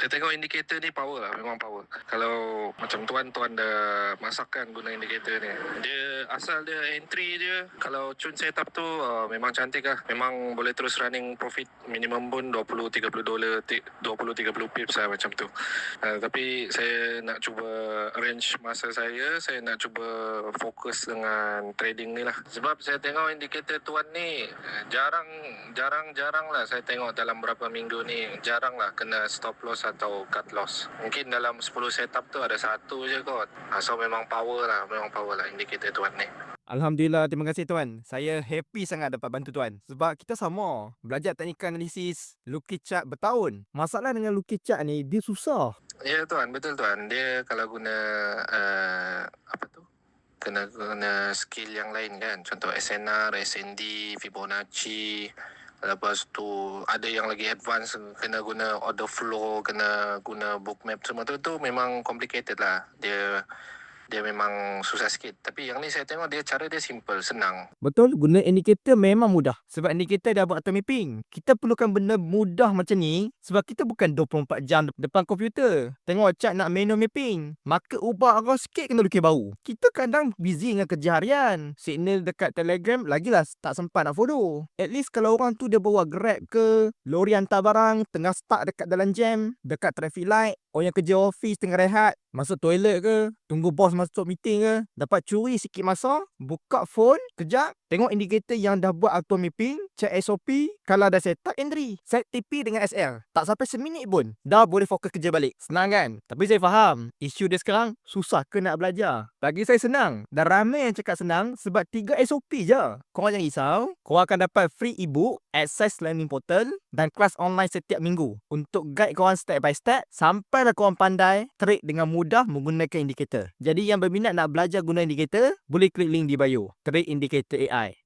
Saya tengok indikator ni power lah, memang power. Kalau macam tuan dah masak kan guna indikator ni. Dia asal dia entry je, kalau cun setup tu memang cantik lah. Memang boleh terus running profit minimum pun $20-30, 20-30 pips lah macam tu. Tapi saya nak cuba arrange masa saya nak cuba fokus dengan trading ni lah. Sebab saya tengok indikator tuan ni jarang lah saya tengok dalam berapa minggu ni, jarang lah kena stop loss atau cut loss. Mungkin dalam 10 setup tu ada satu je kot. So memang power lah indikator tuan ni. Alhamdulillah, terima kasih tuan. Saya happy sangat dapat bantu tuan. Sebab kita sama belajar teknikal analisis Lucky Chart bertahun. Masalah dengan Lucky Chart ni, dia susah. Ya tuan, betul tuan. Dia kalau guna kena skill yang lain kan. Contoh SNR, SND, Fibonacci. Lepas tu ada yang lagi advance, kena guna order flow, kena guna bookmap. Semua tu memang complicated lah. Dia memang susah sikit. Tapi yang ni saya tengok cara dia simple, senang. Betul, guna indikator memang mudah. Sebab indikator dah buat auto mapping. Kita perlukan benda mudah macam ni sebab kita bukan 24 jam depan komputer. Tengok chart nak manual mapping. Market ubah arah sikit kena lukis baru. Kita kadang busy dengan kerja harian. Signal dekat Telegram lagilah tak sempat nak follow. At least kalau orang tu dia bawa Grab ke, lori hantar barang, tengah stuck dekat dalam jam, dekat traffic light, orang yang kerja office tengah rehat, masuk toilet ke, tunggu bos masuk meeting ke, dapat curi sikit masa, buka phone, kejap, tengok indikator yang dah buat auto mapping, check SOP, kalau dah set up entry, set TP dengan SL. Tak sampai seminit pun, dah boleh fokus kerja balik. Senang kan? Tapi saya faham, isu dia sekarang, susah ke nak belajar? Bagi saya senang, dan ramai yang cakap senang sebab 3 SOP je. Korang jangan risau, korang akan dapat free ebook, access learning portal, dan kelas online setiap minggu untuk guide korang step by step sampailah korang pandai trade dengan mudah menggunakan indikator. Jadi yang berminat nak belajar guna indikator, boleh klik link di bio. Trade Indicator AI.